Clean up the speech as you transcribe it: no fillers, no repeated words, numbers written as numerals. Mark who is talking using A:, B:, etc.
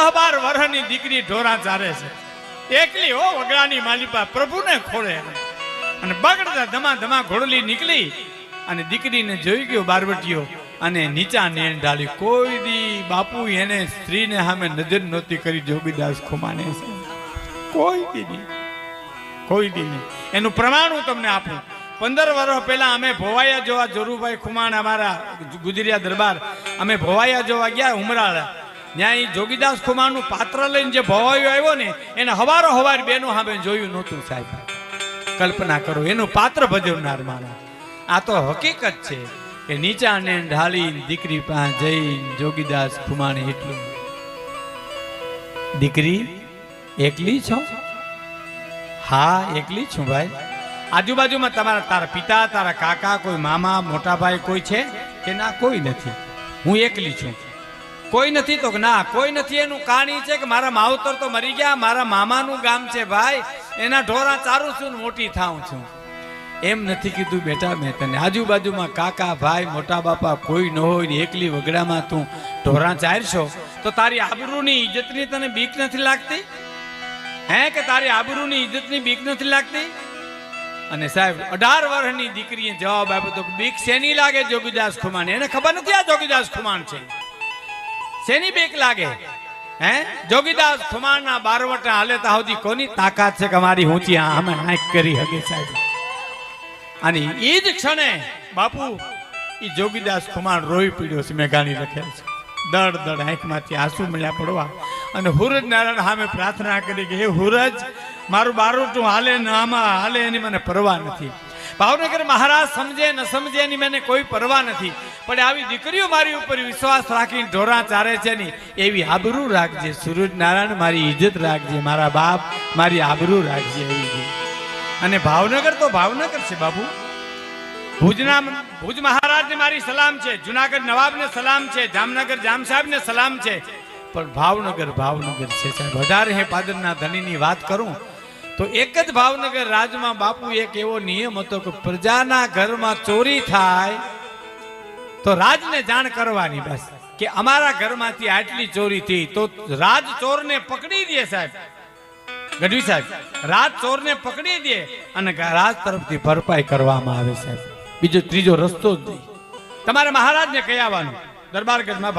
A: 10-12 વર્ષની દીકરી ઢોરા ચારે છે, એકલી હો વગડાની માલિપા પ્રભુને ખોળે, અને બગડતા ધમા ધમા ઘોડલી નીકળી અને દીકરીને જોઈ ગયો બારવટીયો અને નીચા નેણ ઢાળી. કોઈ દી બાપુ એને સ્ત્રીને સામે નજર નહોતી કરી જોગીદાસ ખુમાને છે, કોઈ દી નહીં. એનું પ્રમાણ હું તમને આપું. 15 વર્ષ પહેલા અમે ભોવાયા જોવા, જોરુભાઈ ખુમાણ અમારા ગુજરિયા દરબાર, અમે ભોવાયા જોવા ગયા ઉમરાળા. ત્યાં એ જોગીદાસ ખુમાણનું પાત્ર લઈને જે ભોવાયો આવ્યો ને એને હવારો હવાર બેનો સામે જોયું નહોતું સાહેબ. કલ્પના કરો, એનું પાત્ર ભજવનાર મારા. આ તો હકીકત છે કે નીચા ને ઢાળી દીકરી પાસે જઈ જોગીદાસ ખુમાણે એટલું, દીકરી એકલી છો? હા એકલી છું ભાઈ. આજુબાજુમાં તારા પિતા, તારા કાકા, કોઈ મામા, મોટા ભાઈ કોઈ છે કે ના? કોઈ નથી, હું એકલી છું. કોઈ નથી તો ના કોઈ નથી. એનું કહાની છે કે મારા માવતર તો મરી ગયા, મારા મામાનું ગામ છે ભાઈ, એના ઢોરા ચારું છું ને મોટી થાઉં છું. એમ નથી કીધું બેટા મેં તને. આજુબાજુમાં કાકા, ભાઈ, મોટા બાપા કોઈ ન હોય ને એકલી વગડામાં તું ઢોરા ચારશો તો તારી આબરૂની ઇજ્જતની તને બીક નથી લાગતી? હે કે તારી આબરૂની ઇજ્જતની બીક નથી લાગતી? અને સાહેબ 18 વર્ષની દીકરીએ જવાબ આપ્યો તો બીક શેની લાગે જોગીદાસ ખુમાણ? એને ખબર નથી આ જોગીદાસ ખુમાણ છે. શેની બીક લાગે? હે જોગીદાસ ખુમાણના બારવટા હાલે તા સુધી કોની તાકાત છે કે મારી ઊંચી આમે આંખ કરી હગે સાહેબ? અને એ જ ક્ષણે બાપુ એ જોગીદાસ ખુમાણ રોઈ પીડ્યો છે. મેં ગાણી લખેલ છે, દડ દડ આંખમાંથી આંસુ મળ્યા પડવા. અને હુરજ નારાયણ સામે પ્રાર્થના કરી કે હે હુરજ, મારું બારોટું હાલે ને આમાં હાલે એની મને પરવા નથી. ભાવનગર મહારાજ સમજે ન સમજે એની મને કોઈ પરવા નથી, પણ આવી દીકરીઓ મારી ઉપર વિશ્વાસ રાખીને ઢોરા ચારે છે ને એવી આબરૂ રાખજે સૂરજ નારાયણ, મારી ઇજ્જત રાખજે, મારા બાપ મારી આબરૂ રાખજે એવી. અને ભાવનગર તો ભાવનગર છે બાપુ. ભુજ મહારાજને મારી સલામ છે, જુનાગઢ નવાબને સલામ છે, જામનગર જામ સાહેબને સલામ છે, પણ ભાવનગર ભાવનગર છે સાહેબ. 18 પાદરના ધણીની વાત કરું તો એક જ ભાવનગર રાજમાં બાપુ એક એવો નિયમ હતો કે પ્રજાના ઘરમાં ચોરી થાય તો રાજને જાણ કરવાની, બસ કે અમારા ઘરમાંથી આટલી ચોરી થઈ તો રાજ ચોરને પકડી દે સાહેબ. ગઢવી સાહેબ, રાજ ચોરને પકડી દે અને રાજ તરફથી ભરપાઈ કરવામાં આવે સાહેબ. બીજો ત્રીજો રસ્તો જ નહીં. તમારે મહારાજને કહી આવવાનું દરબારગઢમાં